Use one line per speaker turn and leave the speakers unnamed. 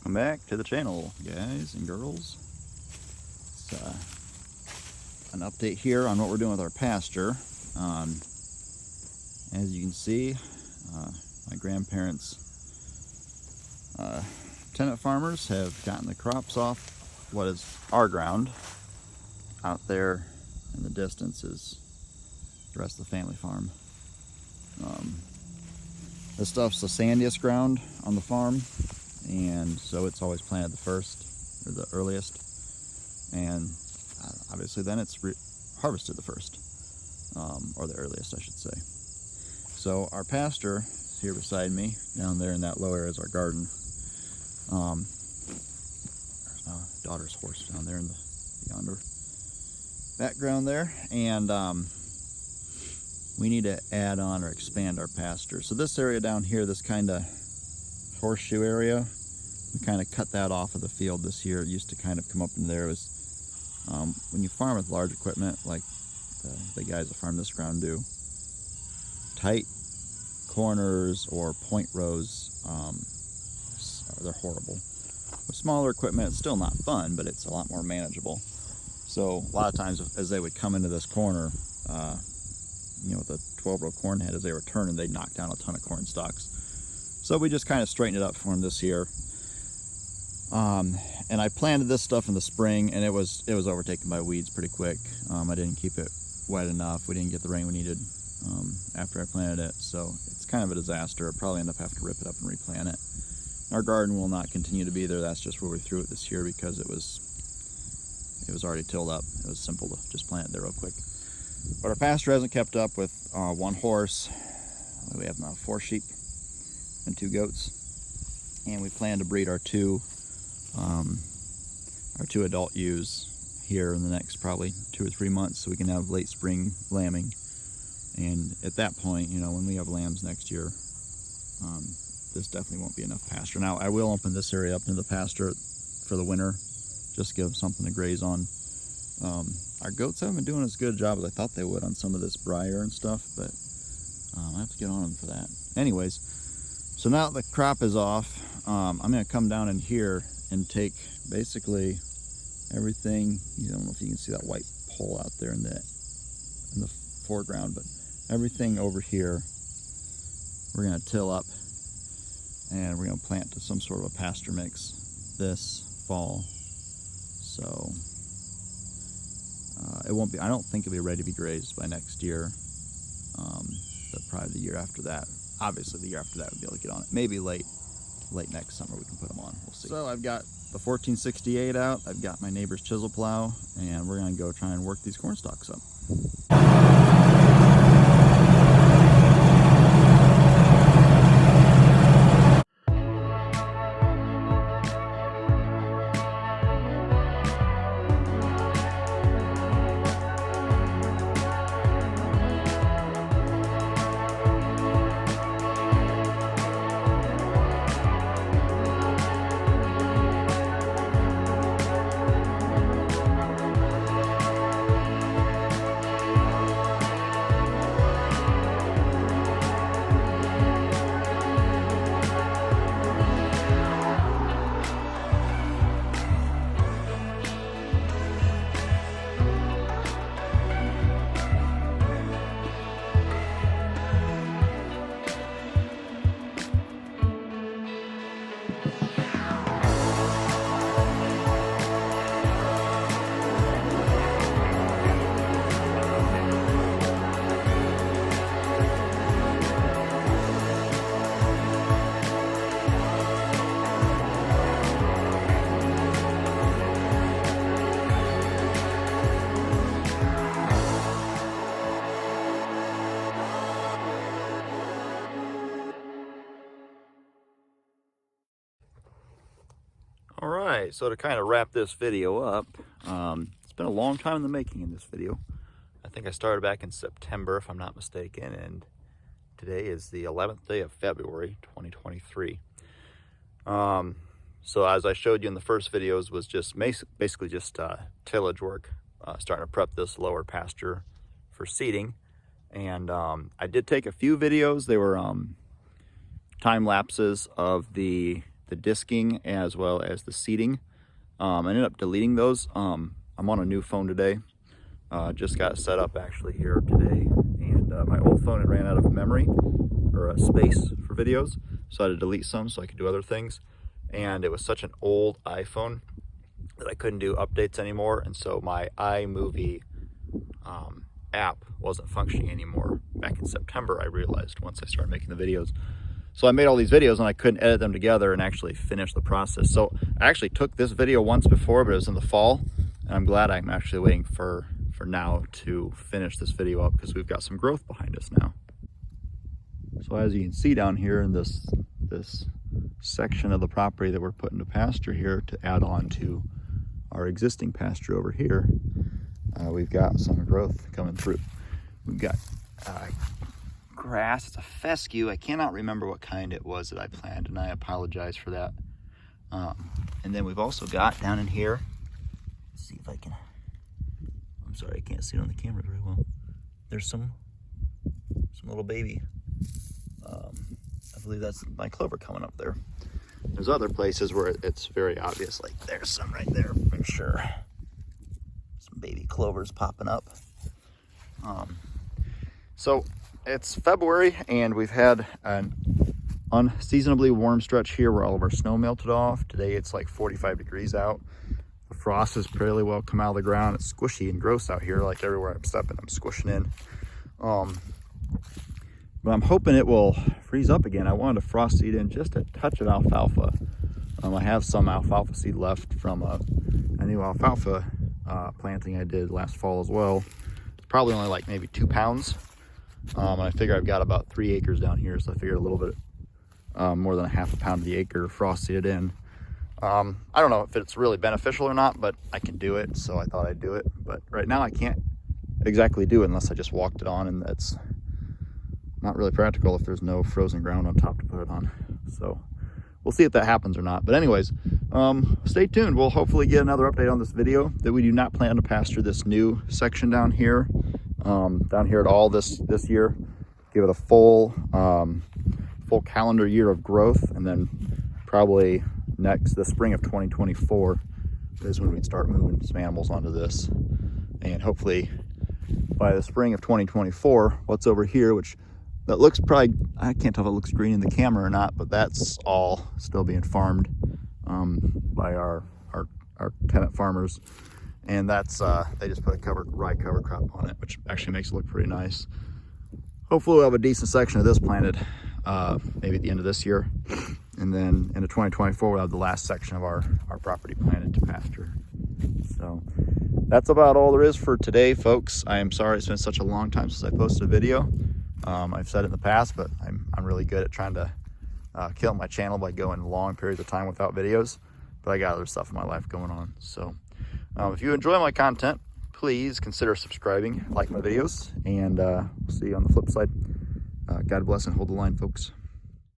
Welcome back to the channel, guys and girls. It's an update here on what we're doing with our pasture. As you can see, my grandparents, tenant farmers, have gotten the crops off what is our ground. Out there in the distance is the rest of the family farm. This stuff's the sandiest ground on the farm, and so it's always planted the first or the earliest, and obviously then it's harvested the first, or the earliest I should say. So our pasture is here beside me. Down there in that low area is our garden. There's my daughter's horse down there in the yonder background there, and we need to add on or expand our pasture. So this area down here, this kind of horseshoe area, we kind of cut that off of the field this year. It used to kind of come up in there. It was when you farm with large equipment like the guys that farm this ground do, tight corners or point rows, they're horrible. With smaller equipment, it's still not fun, but it's a lot more manageable. So a lot of times as they would come into this corner, with a 12-row corn head, as they were turning, they'd knock down a ton of corn stalks. So we just kind of straightened it up for them this year. And I planted this stuff in the spring, and it was overtaken by weeds pretty quick. I didn't keep it wet enough. We didn't get the rain we needed after I planted it, so it's kind of a disaster. I'll probably end up having to rip it up and replant it. Our garden will not continue to be there. That's just where we threw it this year because it was already tilled up. It was simple to just plant it there real quick. But our pasture hasn't kept up with one horse. We have now 4 sheep and 2 goats, and we plan to breed our two adult ewes here in the next probably 2 or 3 months, so we can have late spring lambing. And at that point, when we have lambs next year, this definitely won't be enough pasture. Now I will open this area up into the pasture for the winter, just to give them something to graze on. Our goats haven't been doing as good a job as I thought they would on some of this briar and stuff, but I have to get on them for that. Anyways, so now the crop is off, I'm going to come down in here and take basically everything. I don't know if you can see that white pole out there in the foreground, but everything over here we're going to till up, and we're going to plant to some sort of a pasture mix this fall. So it won't be, I don't think it'll be ready to be grazed by next year, but probably the year after that. Obviously the year after that we'll be able to get on it. Maybe late next summer we can put them on, we'll see. So I've got the 1468 out, I've got my neighbor's chisel plow, and we're gonna go try and work these corn stalks up. All right, so to kind of wrap this video up, it's been a long time in the making in this video. I think I started back in September, if I'm not mistaken, and today is the 11th day of February, 2023. So as I showed you in the first videos, was just basically just tillage work, starting to prep this lower pasture for seeding. And I did take a few videos. They were time lapses of the the disking as well as the seating. I ended up deleting those. I'm on a new phone today. Just got set up actually here today, and my old phone had ran out of memory or space for videos, so I had to delete some so I could do other things. And it was such an old iPhone that I couldn't do updates anymore, and so my iMovie app wasn't functioning anymore. Back in September, I realized once I started making the videos. So I made all these videos and I couldn't edit them together and actually finish the process. So I actually took this video once before, but it was in the fall, and I'm glad I'm actually waiting for now to finish this video up because we've got some growth behind us now. So as you can see down here in this section of the property that we're putting to pasture here to add on to our existing pasture over here, we've got some growth coming through. We've got grass. It's a fescue. I cannot remember what kind it was that I planted, and I apologize for that. And then we've also got down in here, let's see if I can, I'm sorry, I can't see it on the camera very well. There's some little baby. I believe that's my clover coming up there. There's other places where it's very obvious, like there's some right there for sure. Some baby clovers popping up. So it's February, and we've had an unseasonably warm stretch here where all of our snow melted off. Today it's like 45 degrees out. The frost has fairly well come out of the ground. It's squishy and gross out here, like everywhere I'm stepping, I'm squishing in. But I'm hoping it will freeze up again. I wanted to frost seed in just a touch of alfalfa. I have some alfalfa seed left from a new alfalfa planting I did last fall as well. It's probably only like maybe 2 pounds. And I figure I've got about 3 acres down here, so I figured a little bit more than a half a pound of the acre frost seeded in. I don't know if it's really beneficial or not, but I can do it, so I thought I'd do it. But right now I can't exactly do it unless I just walked it on, and that's not really practical if there's no frozen ground on top to put it on. So we'll see if that happens or not. But anyways, stay tuned. We'll hopefully get another update on this video. That we do not plan to pasture this new section down here at all this year. Give it a full calendar year of growth, and then probably the spring of 2024 is when we'd start moving some animals onto this. And hopefully by the spring of 2024, what's over here, which that looks probably, I can't tell if it looks green in the camera or not, but that's all still being farmed by our tenant farmers. And that's, they just put a rye cover crop on it, which actually makes it look pretty nice. Hopefully we'll have a decent section of this planted maybe at the end of this year. And then into 2024, we'll have the last section of our property planted to pasture. So that's about all there is for today, folks. I am sorry it's been such a long time since I posted a video. I've said it in the past, but I'm really good at trying to kill my channel by going long periods of time without videos. But I got other stuff in my life going on. So if you enjoy my content, please consider subscribing, like my videos, and we'll see you on the flip side. God bless and hold the line, folks.